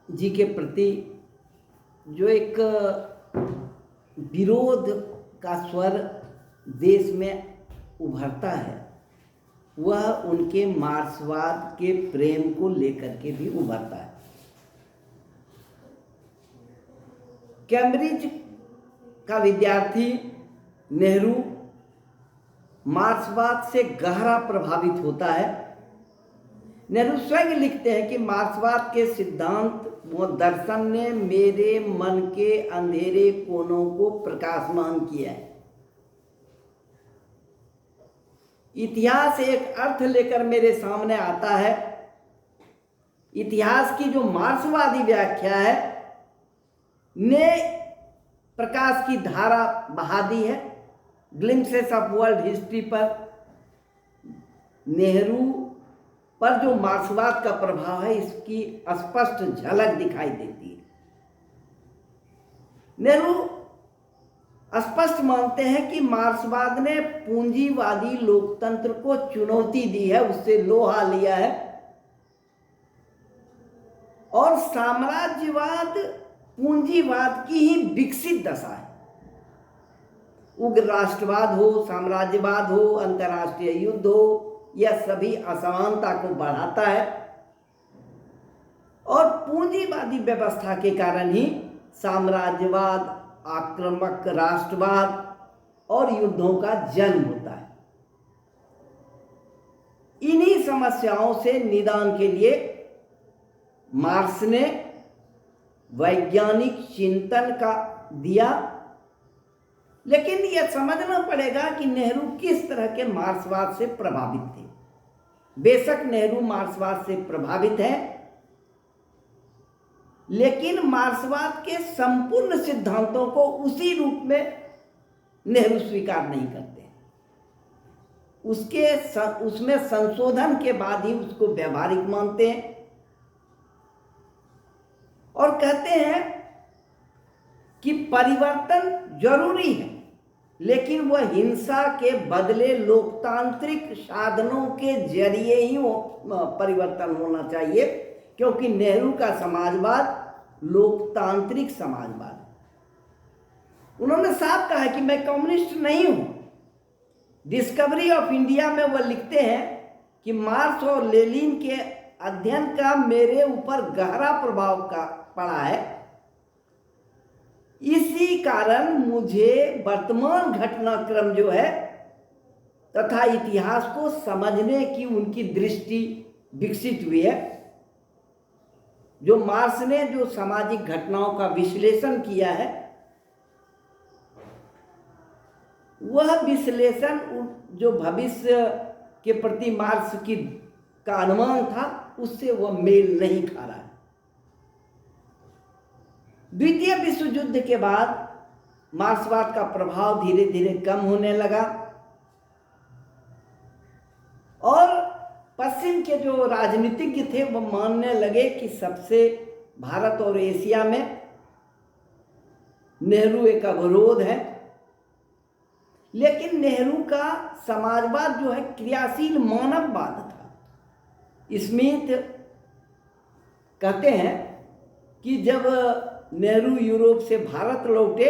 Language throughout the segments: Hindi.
जी के प्रति जो एक विरोध का स्वर देश में उभरता है, वह उनके मार्क्सवाद के प्रेम को लेकर के भी उभरता है। कैम्ब्रिज का विद्यार्थी नेहरू मार्क्सवाद से गहरा प्रभावित होता है। नेहरू स्वयं लिखते हैं कि मार्क्सवाद के सिद्धांत व दर्शन ने मेरे मन के अंधेरे कोनों को प्रकाशमान किया है। इतिहास एक अर्थ लेकर मेरे सामने आता है। इतिहास की जो मार्क्सवादी व्याख्या है ने प्रकाश की धारा बहा दी है। ग्लिम्पसेस ऑफ वर्ल्ड हिस्ट्री पर नेहरू पर जो मार्क्सवाद का प्रभाव है, इसकी स्पष्ट झलक दिखाई देती है। नेहरू स्पष्ट मानते हैं कि मार्क्सवाद ने पूंजीवादी लोकतंत्र को चुनौती दी है, उससे लोहा लिया है, और साम्राज्यवाद पूंजीवाद की ही विकसित दशा है। उग्र राष्ट्रवाद हो, साम्राज्यवाद हो, अंतर्राष्ट्रीय युद्ध हो, यह सभी असमानता को बढ़ाता है, और पूंजीवादी व्यवस्था के कारण ही साम्राज्यवाद, आक्रामक राष्ट्रवाद और युद्धों का जन्म होता है। इन्हीं समस्याओं से निदान के लिए मार्क्स ने वैज्ञानिक चिंतन का दिया, लेकिन यह समझना पड़ेगा कि नेहरू किस तरह के मार्क्सवाद से प्रभावित थे। बेशक नेहरू मार्क्सवाद से प्रभावित है, लेकिन मार्क्सवाद के संपूर्ण सिद्धांतों को उसी रूप में नेहरू स्वीकार नहीं करते। उसमें संशोधन के बाद ही उसको व्यवहारिक मानते हैं और कहते हैं कि परिवर्तन जरूरी है, लेकिन वह हिंसा के बदले लोकतांत्रिक साधनों के जरिए ही परिवर्तन होना चाहिए, क्योंकि नेहरू का समाजवाद लोकतांत्रिक समाजवाद है। उन्होंने साफ कहा है कि मैं कम्युनिस्ट नहीं हूं। डिस्कवरी ऑफ इंडिया में वह लिखते हैं कि मार्क्स और लेनिन के अध्ययन का मेरे ऊपर गहरा प्रभाव पड़ा है। इसी कारण मुझे वर्तमान घटनाक्रम जो है तथा इतिहास को समझने की उनकी दृष्टि विकसित हुई है। जो मार्क्स ने जो सामाजिक घटनाओं का विश्लेषण किया है, वह विश्लेषण जो भविष्य के प्रति मार्क्स का अनुमान था, उससे वह मेल नहीं खा रहा है। द्वितीय विश्व युद्ध के बाद मार्क्सवाद का प्रभाव धीरे धीरे कम होने लगा और पश्चिम के जो राजनीतिज्ञ थे वो मानने लगे कि सबसे भारत और एशिया में नेहरू एक अवरोध है। लेकिन नेहरू का समाजवाद जो है क्रियाशील मानववाद था। स्मिथ कहते हैं कि जब नेहरू यूरोप से भारत लौटे,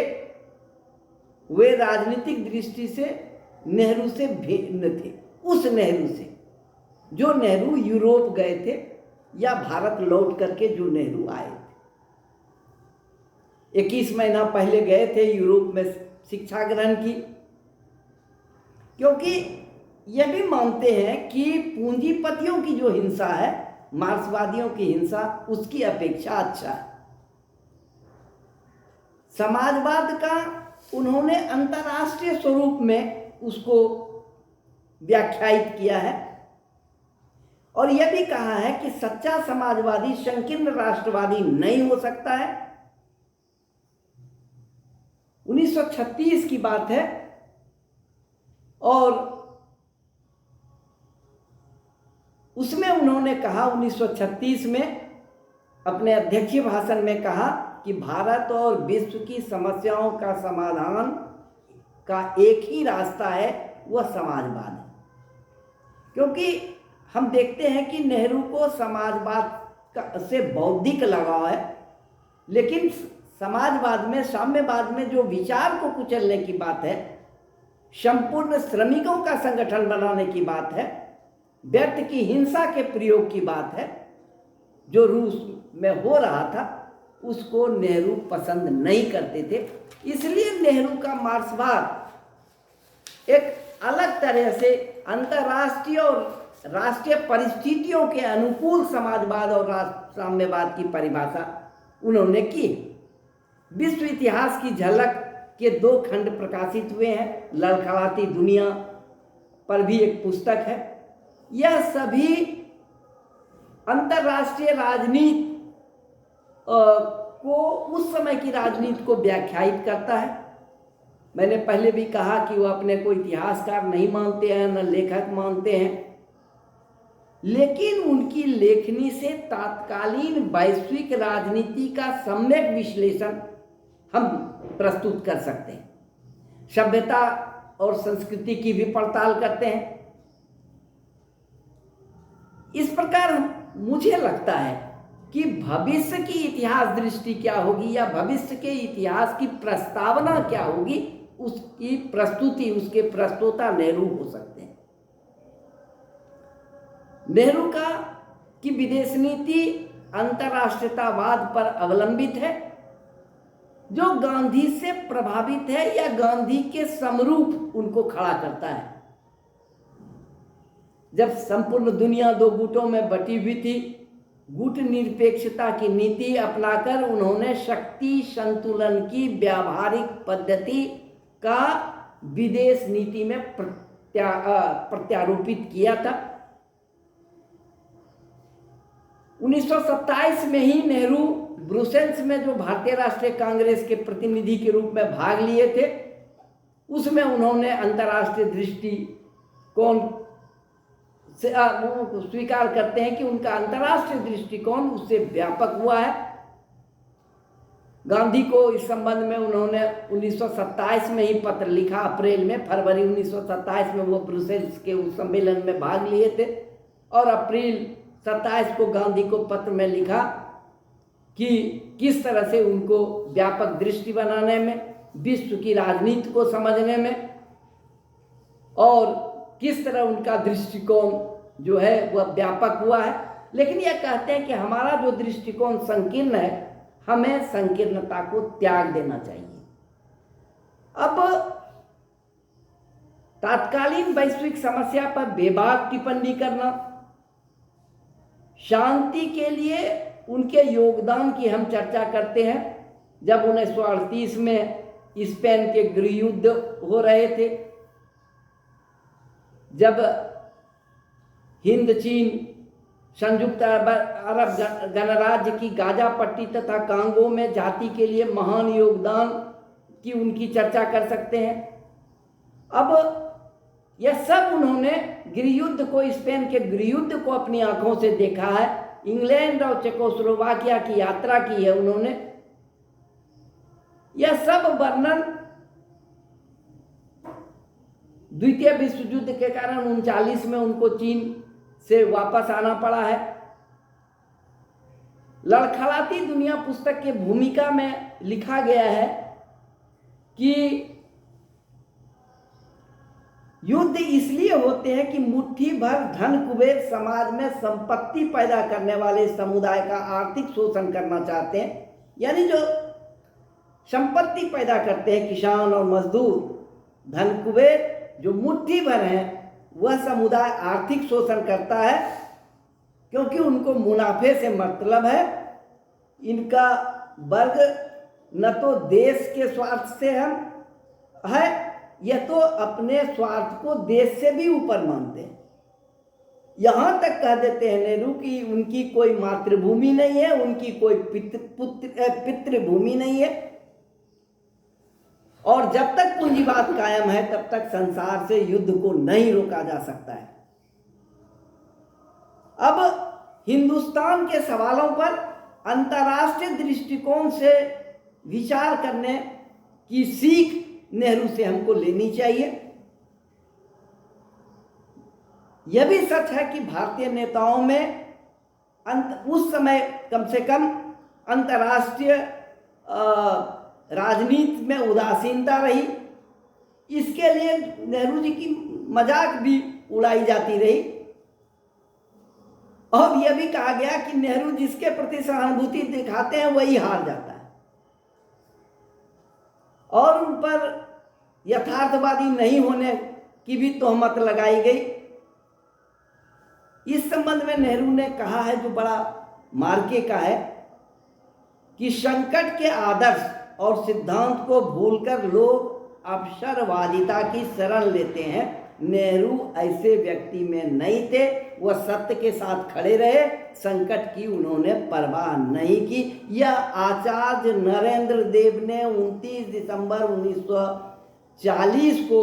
वे राजनीतिक दृष्टि से नेहरू से भिन्न थे। उस नेहरू से जो नेहरू यूरोप गए थे या भारत लौट करके जो नेहरू आए थे। 21 महीना पहले गए थे यूरोप में शिक्षा ग्रहण की, क्योंकि यह भी मानते हैं कि पूंजीपतियों की जो हिंसा है, मार्क्सवादियों की हिंसा, उसकी अपेक्षा अच्छा है। समाजवाद का उन्होंने अंतर्राष्ट्रीय स्वरूप में उसको व्याख्यायित किया है और यह भी कहा है कि सच्चा समाजवादी संकीर्ण राष्ट्रवादी नहीं हो सकता है। 1936 की बात है और उसमें उन्होंने कहा, 1936 में अपने अध्यक्षीय भाषण में कहा कि भारत और विश्व की समस्याओं का समाधान का एक ही रास्ता है, वह समाजवाद है। क्योंकि हम देखते हैं कि नेहरू को समाजवाद से बौद्धिक लगाव है, लेकिन समाजवाद में, साम्यवाद में जो विचार को कुचलने की बात है, संपूर्ण श्रमिकों का संगठन बनाने की बात है, व्यक्ति की हिंसा के प्रयोग की बात है, जो रूस में हो रहा था, उसको नेहरू पसंद नहीं करते थे। इसलिए नेहरू का मार्क्सवाद एक अलग तरह से अंतर्राष्ट्रीय और राष्ट्रीय परिस्थितियों के अनुकूल समाजवाद और साम्यवाद की परिभाषा उन्होंने की। विश्व इतिहास की झलक के 2 खंड प्रकाशित हुए हैं। लड़खड़ाती दुनिया पर भी एक पुस्तक है। यह सभी अंतर्राष्ट्रीय राजनीति को, उस समय की राजनीति को व्याख्यायित करता है। मैंने पहले भी कहा कि वो अपने को इतिहासकार नहीं मानते हैं, न लेखक मानते हैं, लेकिन उनकी लेखनी से तत्कालीन वैश्विक राजनीति का सम्यक विश्लेषण हम प्रस्तुत कर सकते हैं। सभ्यता और संस्कृति की भी पड़ताल करते हैं। इस प्रकार मुझे लगता है कि भविष्य की इतिहास दृष्टि क्या होगी या भविष्य के इतिहास की प्रस्तावना क्या होगी, उसकी प्रस्तुति, उसके प्रस्तोता नेहरू हो सकते हैं। नेहरू की विदेश नीति अंतर्राष्ट्रीयतावाद पर अवलंबित है, जो गांधी से प्रभावित है या गांधी के समरूप उनको खड़ा करता है। जब संपूर्ण दुनिया 2 गुटों में बटी हुई थी, गुट निरपेक्षता की नीति अपनाकर उन्होंने शक्ति संतुलन की व्यावहारिक पद्धति का विदेश नीति में प्रत्यारोपित किया था। 1927 में ही नेहरू ब्रुसेल्स में जो भारतीय राष्ट्रीय कांग्रेस के प्रतिनिधि के रूप में भाग लिए थे, उसमें उन्होंने अंतर्राष्ट्रीय दृष्टिकोण से स्वीकार करते हैं कि उनका अंतर्राष्ट्रीय दृष्टिकोण उससे व्यापक हुआ है। गांधी को इस संबंध में उन्होंने 1927 में ही पत्र लिखा। अप्रैल में, फरवरी 1927 में वो ब्रुसेल्स के उस सम्मेलन में भाग लिए थे और अप्रैल 27 को गांधी को पत्र में लिखा कि किस तरह से उनको व्यापक दृष्टि बनाने में, विश्व की राजनीति को समझने में और किस तरह उनका दृष्टिकोण जो है वह व्यापक हुआ है। लेकिन यह कहते हैं कि हमारा जो दृष्टिकोण संकीर्ण है, हमें संकीर्णता को त्याग देना चाहिए। अब तात्कालीन वैश्विक समस्या पर बेबाक टिप्पणी करना, शांति के लिए उनके योगदान की हम चर्चा करते हैं। जब 1938 में स्पेन के गृह युद्ध हो रहे थे, जब हिंद, चीन, संयुक्त अरब गणराज्य की गाजा पट्टी तथा कांगो में जाति के लिए महान योगदान की उनकी चर्चा कर सकते हैं। अब यह सब उन्होंने गृह युद्ध को, स्पेन के गृह युद्ध को अपनी आंखों से देखा है। इंग्लैंड और चेकोस्लोवाकिया की यात्रा की है उन्होंने। यह सब वर्णन द्वितीय विश्व युद्ध के कारण 39 में उनको चीन से वापस आना पड़ा है। लड़खड़ाती दुनिया पुस्तक की भूमिका में लिखा गया है कि युद्ध इसलिए होते हैं कि मुट्ठी भर धन कुबेर समाज में संपत्ति पैदा करने वाले समुदाय का आर्थिक शोषण करना चाहते हैं। यानी जो संपत्ति पैदा करते हैं किसान और मजदूर, धन कुबेर जो मुट्ठी भर हैं, वह समुदाय आर्थिक शोषण करता है, क्योंकि उनको मुनाफे से मतलब है। इनका वर्ग न तो देश के स्वार्थ से है, यह तो अपने स्वार्थ को देश से भी ऊपर मानते हैं। यहाँ तक कह देते हैं नेहरू कि उनकी कोई मातृभूमि नहीं है, उनकी कोई पितृभूमि नहीं है, और जब तक पूंजीवाद कायम है तब तक संसार से युद्ध को नहीं रोका जा सकता है। अब हिंदुस्तान के सवालों पर अंतर्राष्ट्रीय दृष्टिकोण से विचार करने की सीख नेहरू से हमको लेनी चाहिए। यह भी सच है कि भारतीय नेताओं में उस समय कम से कम अंतर्राष्ट्रीय राजनीति में उदासीनता रही। इसके लिए नेहरू जी की मजाक भी उड़ाई जाती रही और यह भी कहा गया कि नेहरू जिसके प्रति सहानुभूति दिखाते हैं वही हार जाता है, और उन पर यथार्थवादी नहीं होने की भी तोहमत लगाई गई। इस संबंध में नेहरू ने कहा है, जो बड़ा मार्के का है, कि संकट के आदर्श और सिद्धांत को भूलकर लोग अवसरवादिता की शरण लेते हैं। नेहरू ऐसे व्यक्ति में नहीं थे, वह सत्य के साथ खड़े रहे, संकट की उन्होंने परवाह नहीं की। यह आचार्य नरेंद्र देव ने 29 दिसंबर 1940 को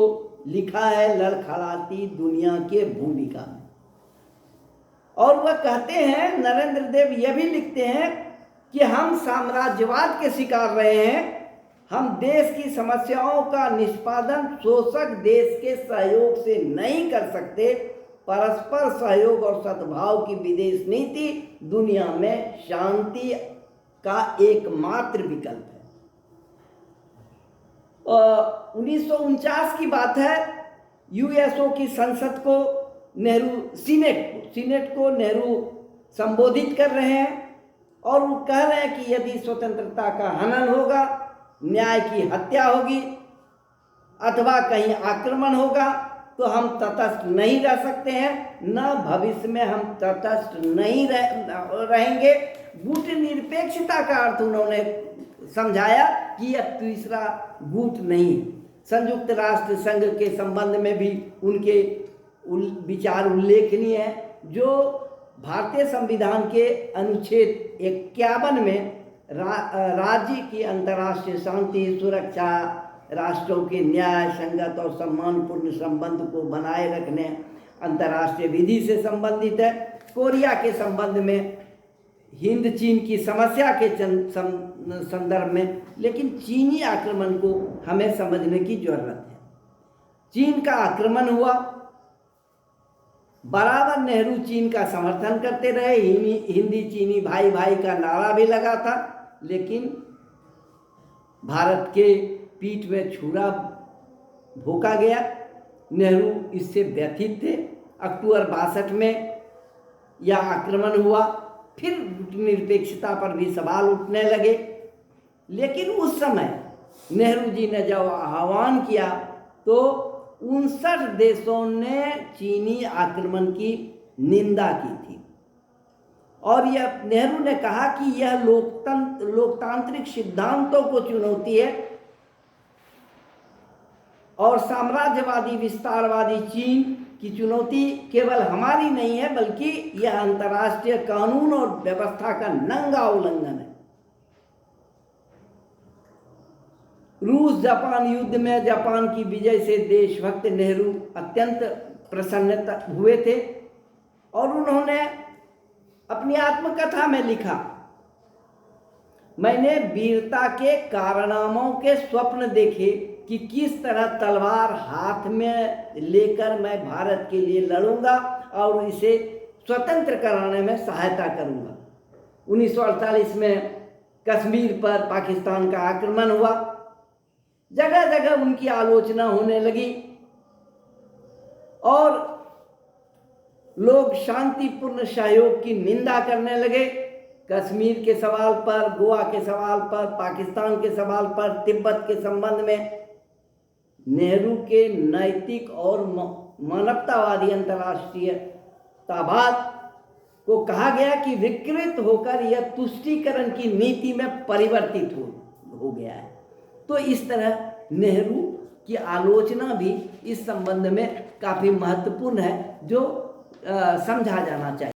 लिखा है लड़खड़ाती दुनिया के भूमिका में। और वह कहते हैं, नरेंद्र देव यह भी लिखते हैं कि हम साम्राज्यवाद के शिकार रहे हैं। हम देश की समस्याओं का निष्पादन शोषक देश के सहयोग से नहीं कर सकते। परस्पर सहयोग और सद्भाव की विदेश नीति दुनिया में शांति का एकमात्र विकल्प है। 1949 की बात है, यूएसओ की संसद को नेहरू सीनेट को नेहरू संबोधित कर रहे हैं और वो कह रहे हैं कि यदि स्वतंत्रता का हनन होगा, न्याय की हत्या होगी अथवा कहीं आक्रमण होगा तो हम तटस्थ नहीं रह सकते हैं, न भविष्य में हम तटस्थ नहीं रहेंगे। गुट निरपेक्षता का अर्थ उन्होंने समझाया कि यह तीसरा गुट नहीं। संयुक्त राष्ट्र संघ के संबंध में भी उनके विचार उल्लेखनीय है, जो भारतीय संविधान के अनुच्छेद 51 में राज्य की अंतर्राष्ट्रीय शांति, सुरक्षा, राष्ट्रों के न्याय संगत और सम्मानपूर्ण संबंध को बनाए रखने, अंतर्राष्ट्रीय विधि से संबंधित है। कोरिया के संबंध में, हिंद चीन की समस्या के संदर्भ में, लेकिन चीनी आक्रमण को हमें समझने की जरूरत है। चीन का आक्रमण हुआ, बराबर नेहरू चीन का समर्थन करते रहे, हिंदी चीनी भाई भाई का नारा भी लगा था, लेकिन भारत के पीठ में छुरा भोंका गया। नेहरू इससे व्यथित थे। अक्टूबर 62 में यह आक्रमण हुआ, फिर निरपेक्षता पर भी सवाल उठने लगे, लेकिन उस समय नेहरू जी ने जब आह्वान किया तो 59 देशों ने चीनी आक्रमण की निंदा की थी और यह नेहरू ने कहा कि यह लोकतांत्रिक सिद्धांतों को चुनौती है और साम्राज्यवादी विस्तारवादी चीन की चुनौती केवल हमारी नहीं है, बल्कि यह अंतर्राष्ट्रीय कानून और व्यवस्था का नंगा उल्लंघन है। रूस जापान युद्ध में जापान की विजय से देशभक्त नेहरू अत्यंत प्रसन्न हुए थे और उन्होंने अपनी आत्मकथा में लिखा, मैंने वीरता के कारनामों के स्वप्न देखे कि किस तरह तलवार हाथ में लेकर मैं भारत के लिए लड़ूंगा और इसे स्वतंत्र कराने में सहायता करूंगा। 1948 में कश्मीर पर पाकिस्तान का आक्रमण हुआ, जगह जगह उनकी आलोचना होने लगी और लोग शांतिपूर्ण सहयोग की निंदा करने लगे। कश्मीर के सवाल पर, गोवा के सवाल पर, पाकिस्तान के सवाल पर, तिब्बत के संबंध में नेहरू के नैतिक और मानवतावादी अंतर्राष्ट्रीयतावाद को कहा गया कि विकृत होकर यह तुष्टीकरण की नीति में परिवर्तित हो गया है। तो इस तरह नेहरू की आलोचना भी इस संबंध में काफ़ी महत्वपूर्ण है, जो समझा जाना चाहिए।